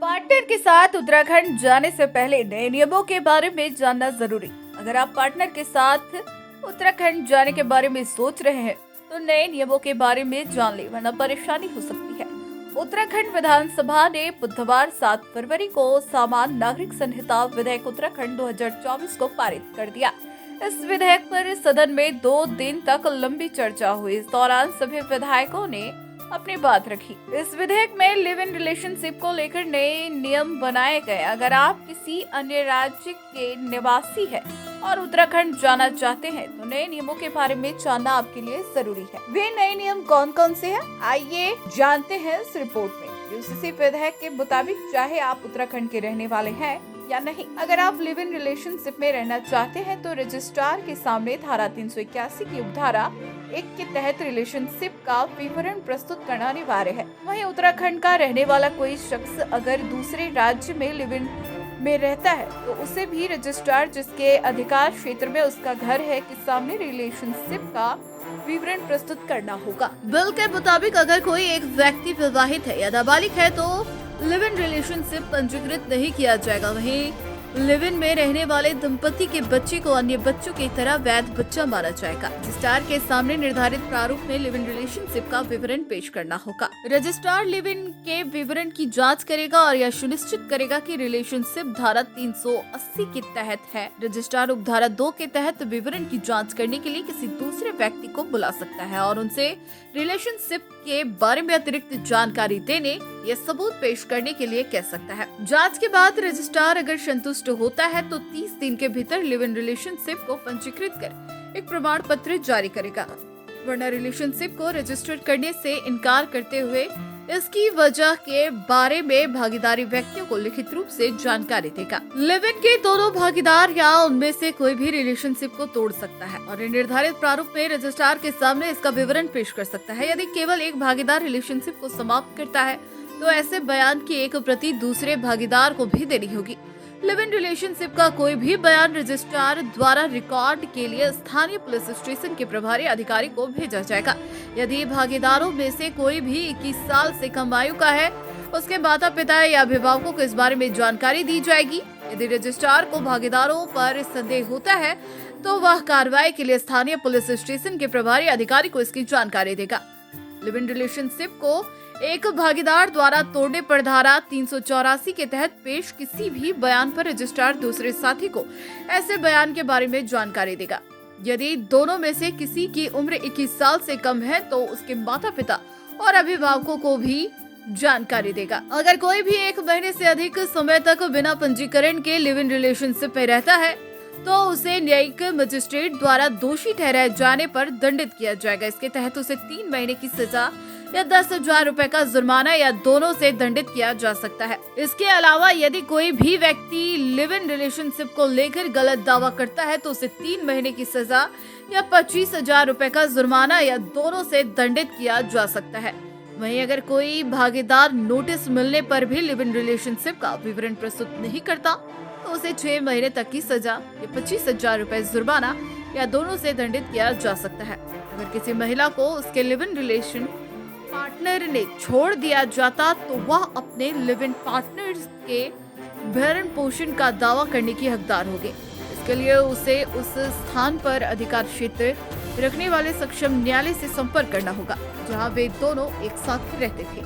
Partner के साथ उत्तराखंड जाने से पहले नए नियमों के बारे में जानना जरूरी। अगर आप पार्टनर के साथ उत्तराखंड जाने के बारे में सोच रहे हैं तो नए नियमों के बारे में जान ले, वरना परेशानी हो सकती है। उत्तराखंड विधानसभा ने बुधवार 7 फरवरी को सामान्य नागरिक संहिता विधेयक उत्तराखंड 2024 को पारित कर दिया। इस विधेयक पर सदन में 2 दिन तक लंबी चर्चा हुई। इस दौरान सभी विधायकों ने अपनी बात रखी। इस विधेयक में लिव इन रिलेशनशिप को लेकर नए नियम बनाए गए। अगर आप किसी अन्य राज्य के निवासी हैं और उत्तराखंड जाना चाहते हैं तो नए नियमों के बारे में जानना आपके लिए जरूरी है। वे नए नियम कौन कौन से हैं, आइए जानते हैं इस रिपोर्ट में। यूसीसी विधेयक के मुताबिक चाहे आप उत्तराखंड के रहने वाले हैं या नहीं, अगर आप लिव इन रिलेशनशिप में रहना चाहते हैं तो रजिस्ट्रार के सामने धारा 381 की उपधारा 1 के तहत रिलेशनशिप का विवरण प्रस्तुत करना अनिवार्य है। वहीं उत्तराखंड का रहने वाला कोई शख्स अगर दूसरे राज्य में लिव इन में रहता है तो उसे भी रजिस्ट्रार जिसके अधिकार क्षेत्र में उसका घर है के सामने रिलेशनशिप का विवरण प्रस्तुत करना होगा। बिल के मुताबिक अगर कोई एक व्यक्ति विवाहित है या नाबालिग है तो लिव इन रिलेशनशिप पंजीकृत नहीं किया जाएगा। वहीं लिव इन में रहने वाले दंपति के बच्चे को अन्य बच्चों की तरह वैध बच्चा माना जाएगा। रजिस्ट्रार के सामने निर्धारित प्रारूप में लिव इन रिलेशनशिप का विवरण पेश करना होगा। रजिस्ट्रार लिव इन के विवरण की जांच करेगा और यह सुनिश्चित करेगा कि रिलेशनशिप धारा 380 के तहत है। रजिस्ट्रार उपधारा 2 के तहत विवरण की जाँच करने के लिए किसी दूसरे व्यक्ति को बुला सकता है और उनसे रिलेशनशिप के बारे में अतिरिक्त जानकारी देने या सबूत पेश करने के लिए कह सकता है। जांच के बाद रजिस्ट्रार अगर संतुष्ट होता है तो 30 दिन के भीतर लिव इन रिलेशनशिप को पंजीकृत कर एक प्रमाण पत्र जारी करेगा, वरना रिलेशनशिप को रजिस्टर करने से इनकार करते हुए इसकी वजह के बारे में भागीदारी व्यक्तियों को लिखित रूप से जानकारी देगा। लिव इन के दोनों भागीदार या उनमें से कोई भी रिलेशनशिप को तोड़ सकता है और निर्धारित प्रारूप में रजिस्ट्रार के सामने इसका विवरण पेश कर सकता है। यदि केवल एक भागीदार रिलेशनशिप को समाप्त करता है तो ऐसे बयान की एक प्रति दूसरे भागीदार को भी देनी होगी। लिव इन रिलेशनशिप का कोई भी बयान रजिस्ट्रार द्वारा रिकॉर्ड के लिए स्थानीय पुलिस स्टेशन के प्रभारी अधिकारी को भेजा जाएगा। यदि भागीदारों में से कोई भी 21 साल से कम आयु का है, उसके माता पिता या अभिभावकों को इस बारे में जानकारी दी जाएगी। यदि रजिस्ट्रार को भागीदारों पर संदेह होता है तो वह कार्रवाई के लिए स्थानीय पुलिस स्टेशन के प्रभारी अधिकारी को इसकी जानकारी देगा। लिव इन रिलेशनशिप को एक भागीदार द्वारा तोड़ने पर धारा 384 के तहत पेश किसी भी बयान पर रजिस्ट्रार दूसरे साथी को ऐसे बयान के बारे में जानकारी देगा। यदि दोनों में से किसी की उम्र 21 साल से कम है तो उसके माता पिता और अभिभावकों को भी जानकारी देगा। अगर कोई भी 1 महीने से अधिक समय तक बिना पंजीकरण के लिव इन रिलेशनशिप में रहता है तो उसे न्यायिक मजिस्ट्रेट द्वारा दोषी ठहराए जाने पर दंडित किया जाएगा। इसके तहत उसे 3 महीने की सजा या 10,000 रुपए का जुर्माना या दोनों से दंडित किया जा सकता है। इसके अलावा यदि कोई भी व्यक्ति लिव इन रिलेशनशिप को लेकर गलत दावा करता है तो उसे 3 महीने की सजा या 25,000 रुपए का जुर्माना या दोनों से दंडित किया जा सकता है। वहीं अगर कोई भागीदार नोटिस मिलने पर भी लिव इन रिलेशनशिप का विवरण प्रस्तुत नहीं करता तो उसे 6 महीने तक की सजा या 25,000 रुपए जुर्माना या दोनों से दंडित किया जा सकता है। अगर किसी महिला को उसके लिव इन रिलेशन पार्टनर ने छोड़ दिया जाता तो वह अपने लिव इन पार्टनर के भरण पोषण का दावा करने की हकदार होगी। इसके लिए उसे उस स्थान पर अधिकार क्षेत्र रखने वाले सक्षम न्यायालय से संपर्क करना होगा जहां वे दोनों एक साथ रहते थे।